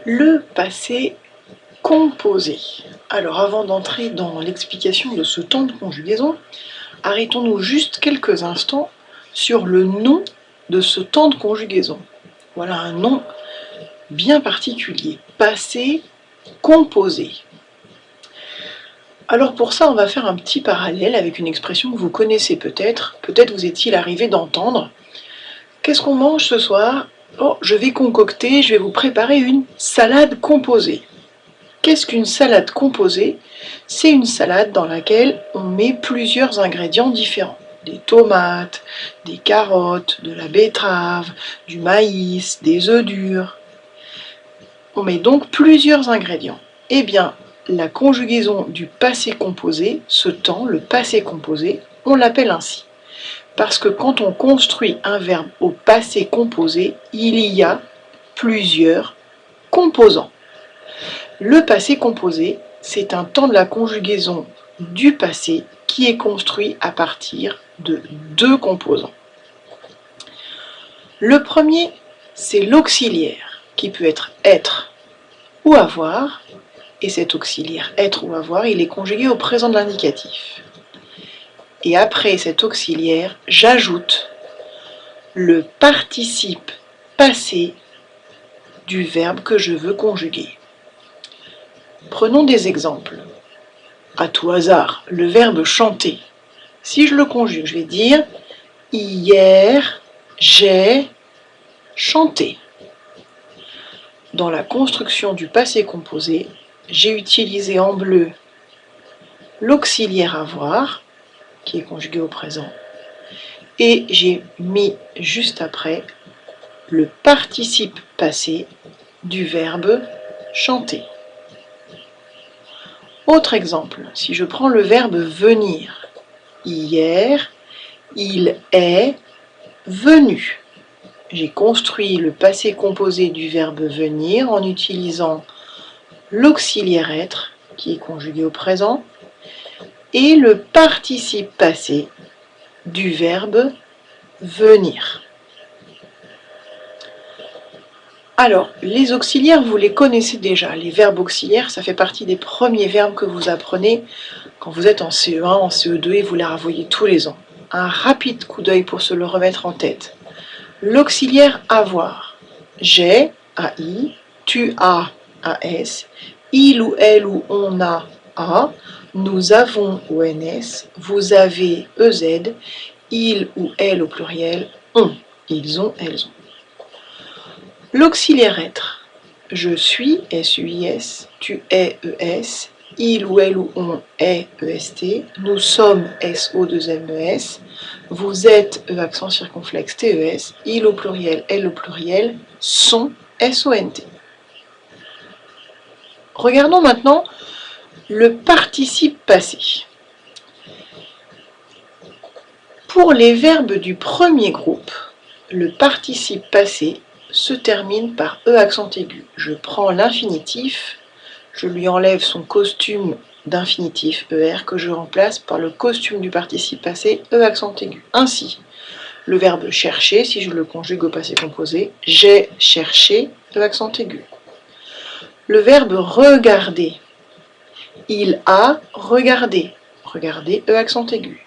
Le passé composé. Alors avant d'entrer dans l'explication de ce temps de conjugaison, arrêtons-nous juste quelques instants sur le nom de ce temps de conjugaison. Voilà un nom bien particulier, passé composé. Alors pour ça, on va faire un petit parallèle avec une expression que vous connaissez peut-être vous est-il arrivé d'entendre. Qu'est-ce qu'on mange ce soir? Oh, je vais vous préparer une salade composée. Qu'est-ce qu'une salade composée? C'est une salade dans laquelle on met plusieurs ingrédients différents. Des tomates, des carottes, de la betterave, du maïs, des œufs durs. On met donc plusieurs ingrédients. Eh bien, la conjugaison du passé composé, ce temps, le passé composé, on l'appelle ainsi. Parce que quand on construit un verbe au passé composé, il y a plusieurs composants. Le passé composé, c'est un temps de la conjugaison du passé qui est construit à partir de deux composants. Le premier, c'est l'auxiliaire, qui peut être ou avoir, et cet auxiliaire être ou avoir, il est conjugué au présent de l'indicatif. Et après cet auxiliaire, j'ajoute le participe passé du verbe que je veux conjuguer. Prenons des exemples. À tout hasard, le verbe chanter. Si je le conjugue, je vais dire hier, j'ai chanté. Dans la construction du passé composé, j'ai utilisé en bleu l'auxiliaire avoir, qui est conjugué au présent, et j'ai mis juste après le participe passé du verbe chanter. Autre exemple, si je prends le verbe venir, hier, il est venu. J'ai construit le passé composé du verbe venir en utilisant l'auxiliaire être, qui est conjugué au présent, et le participe passé du verbe venir. Alors, les auxiliaires, vous les connaissez déjà. Les verbes auxiliaires, ça fait partie des premiers verbes que vous apprenez quand vous êtes en CE1, en CE2 et vous les revoyez tous les ans. Un rapide coup d'œil pour se le remettre en tête. L'auxiliaire avoir. J'ai, AI, tu as, AS, il ou elle ou on a, A, nous avons, ONS, vous avez, EZ, il ou elle au pluriel, ont, ils ont, elles ont. L'auxiliaire être. Je suis, SUIS, tu es, ES, il ou elle ou on est, EST, nous sommes, SO2MES, vous êtes, E accent circonflexe, TES, il au pluriel, elle au pluriel, sont, SONT. Regardons maintenant le participe passé. Pour les verbes du premier groupe, le participe passé se termine par E accent aigu. Je prends l'infinitif, je lui enlève son costume d'infinitif ER que je remplace par le costume du participe passé E accent aigu. Ainsi, le verbe chercher, si je le conjugue au passé composé, j'ai cherché E accent aigu. Le verbe regarder, il a regardé, regardé E accent aigu.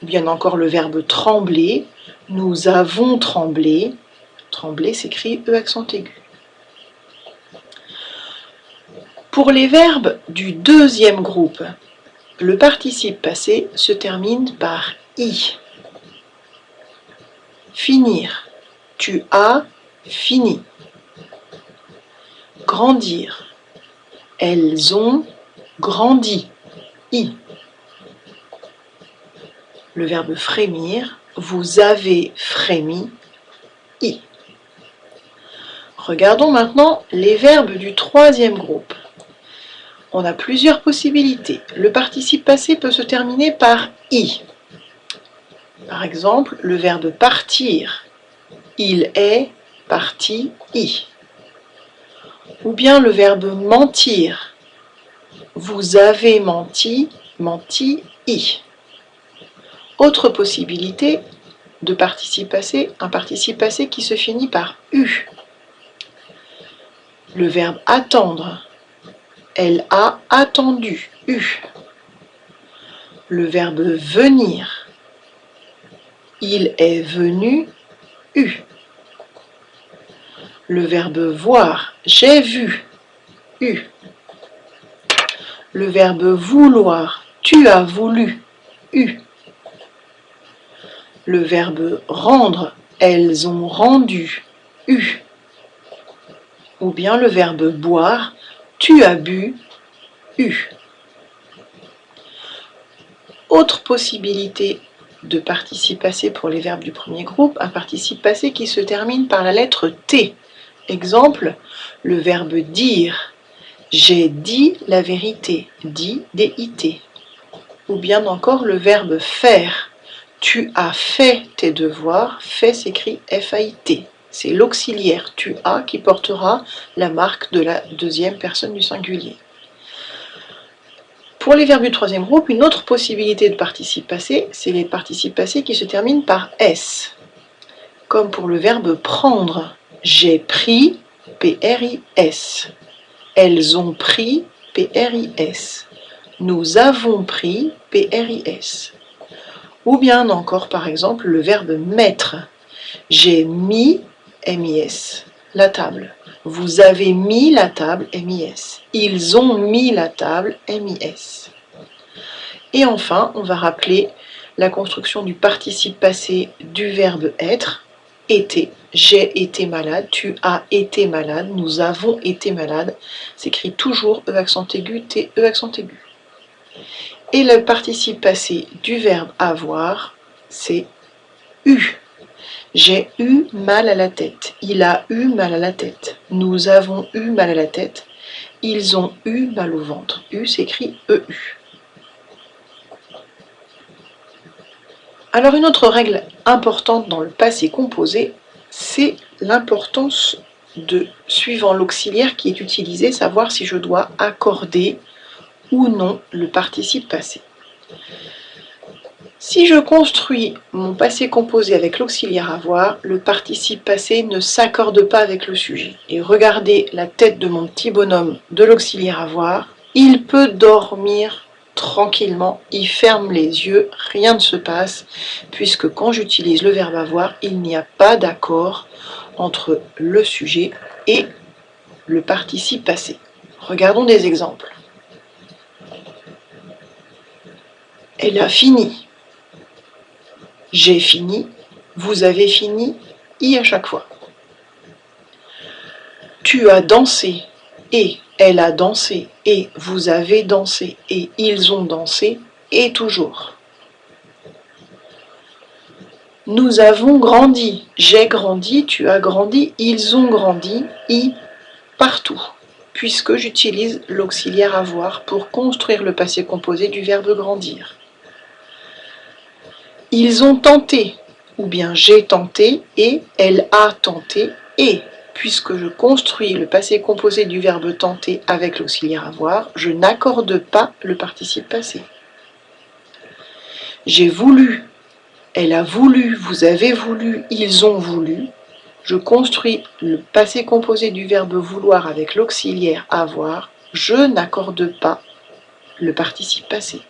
Ou bien encore le verbe trembler, nous avons tremblé, trembler s'écrit E accent aigu. Pour les verbes du deuxième groupe, le participe passé se termine par I. Finir, tu as fini. Grandir, elles ont grandi, I. Le verbe frémir, vous avez frémi, I. Regardons maintenant les verbes du troisième groupe. On a plusieurs possibilités. Le participe passé peut se terminer par I. Par exemple, le verbe partir, il est parti, I. Ou bien le verbe mentir, vous avez menti, menti, I. Autre possibilité de participe passé, un participe passé qui se finit par U. Le verbe attendre. Elle a attendu. U. Le verbe venir. Il est venu. U. Le verbe voir. J'ai vu. U. Le verbe vouloir. Tu as voulu. U. Le verbe rendre. Elles ont rendu. U. Ou bien le verbe boire. Tu as bu. U. Autre possibilité de participe passé pour les verbes du premier groupe, un participe passé qui se termine par la lettre T. Exemple, le verbe dire. J'ai dit la vérité. Dit, D-I-T. Ou bien encore le verbe faire. Tu as fait tes devoirs. Fait s'écrit F-A-I-T. C'est l'auxiliaire tu as qui portera la marque de la deuxième personne du singulier. Pour les verbes du troisième groupe, une autre possibilité de participe passé, c'est les participes passés qui se terminent par S. Comme pour le verbe prendre. J'ai pris, P-R-I-S. Elles ont pris, P-R-I-S. Nous avons pris, P-R-I-S. Ou bien encore, par exemple, le verbe mettre. J'ai mis, M-I-S, la table. Vous avez mis la table, M-I-S. Ils ont mis la table, M-I-S. Et enfin, on va rappeler la construction du participe passé du verbe être. Été. J'ai été malade, tu as été malade, nous avons été malades. S'écrit toujours E accent aigu, T, E accent aigu. Et le participe passé du verbe avoir, c'est eu. J'ai eu mal à la tête. Il a eu mal à la tête. Nous avons eu mal à la tête. Ils ont eu mal au ventre. U s'écrit EU. Alors une autre règle importante dans le passé composé, c'est l'importance de, suivant l'auxiliaire qui est utilisé, savoir si je dois accorder ou non le participe passé. Si je construis mon passé composé avec l'auxiliaire avoir, le participe passé ne s'accorde pas avec le sujet. Et regardez la tête de mon petit bonhomme de l'auxiliaire avoir, il peut dormir tranquillement, il ferme les yeux, rien ne se passe, puisque quand j'utilise le verbe avoir, il n'y a pas d'accord entre le sujet et le participe passé. Regardons des exemples. Elle a fini. J'ai fini, vous avez fini, I à chaque fois. Tu as dansé, et elle a dansé, et vous avez dansé, et ils ont dansé, et toujours. Nous avons grandi, j'ai grandi, tu as grandi, ils ont grandi, I partout, puisque j'utilise l'auxiliaire avoir pour construire le passé composé du verbe grandir. Ils ont tenté, ou bien j'ai tenté, et elle a tenté, et puisque je construis le passé composé du verbe tenter avec l'auxiliaire avoir, je n'accorde pas le participe passé. J'ai voulu, elle a voulu, vous avez voulu, ils ont voulu. Je construis le passé composé du verbe vouloir avec l'auxiliaire avoir, je n'accorde pas le participe passé.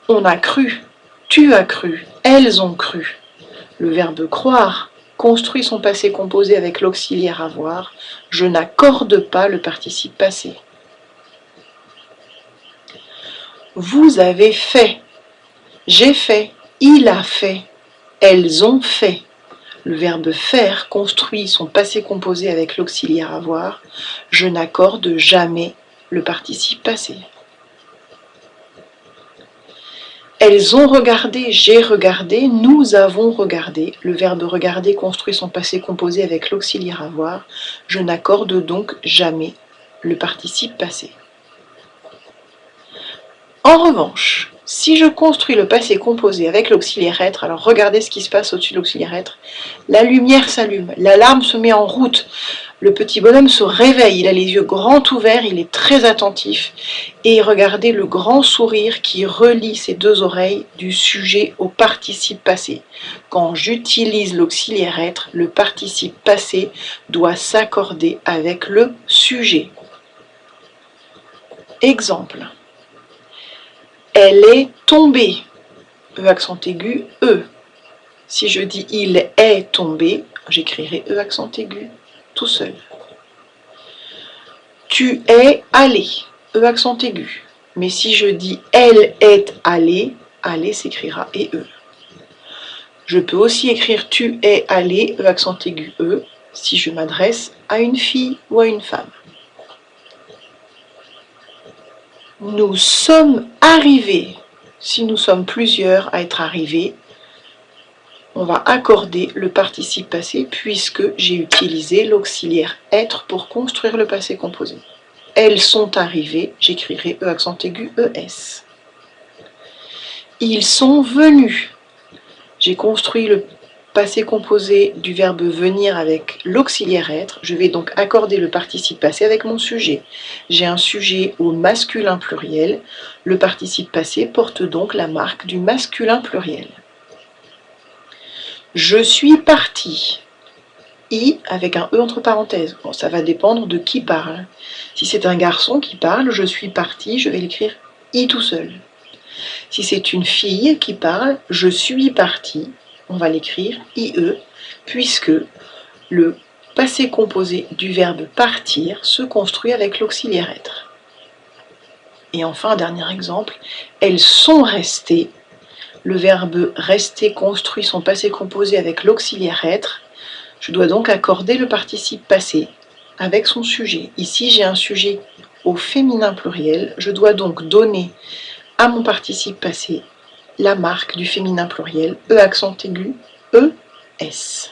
On a cru. Tu as cru, elles ont cru. Le verbe croire construit son passé composé avec l'auxiliaire avoir. Je n'accorde pas le participe passé. Vous avez fait. J'ai fait, il a fait, elles ont fait. Le verbe faire construit son passé composé avec l'auxiliaire avoir. Je n'accorde jamais le participe passé. Elles ont regardé, j'ai regardé, nous avons regardé. Le verbe regarder construit son passé composé avec l'auxiliaire avoir. Je n'accorde donc jamais le participe passé. En revanche, si je construis le passé composé avec l'auxiliaire être, alors regardez ce qui se passe au-dessus de l'auxiliaire être. La lumière s'allume, l'alarme se met en route. Le petit bonhomme se réveille, il a les yeux grands ouverts, il est très attentif. Et regardez le grand sourire qui relie ses deux oreilles du sujet au participe passé. Quand j'utilise l'auxiliaire être, le participe passé doit s'accorder avec le sujet. Exemple. Elle est tombée. E accent aigu, E. Si je dis il est tombé, j'écrirai E accent aigu tout seul. Tu es allé. E accent aigu. Mais si je dis elle est allée, aller s'écrira E. Je peux aussi écrire tu es allé, E accent aigu E, si je m'adresse à une fille ou à une femme. Nous sommes arrivés. Si nous sommes plusieurs à être arrivés, on va accorder le participe passé puisque j'ai utilisé l'auxiliaire être pour construire le passé composé. Elles sont arrivées, j'écrirai E accent aigu ES. Ils sont venus. J'ai construit le passé composé du verbe venir avec l'auxiliaire être. Je vais donc accorder le participe passé avec mon sujet. J'ai un sujet au masculin pluriel. Le participe passé porte donc la marque du masculin pluriel. Je suis parti. I avec un E entre parenthèses. Bon, ça va dépendre de qui parle. Si c'est un garçon qui parle, je suis parti, je vais l'écrire I tout seul. Si c'est une fille qui parle, je suis parti, on va l'écrire IE, puisque le passé composé du verbe partir se construit avec l'auxiliaire être. Et enfin, un dernier exemple, elles sont restées. Le verbe rester construit son passé composé avec l'auxiliaire être. Je dois donc accorder le participe passé avec son sujet. Ici, j'ai un sujet au féminin pluriel. Je dois donc donner à mon participe passé la marque du féminin pluriel, E accent aigu, ES.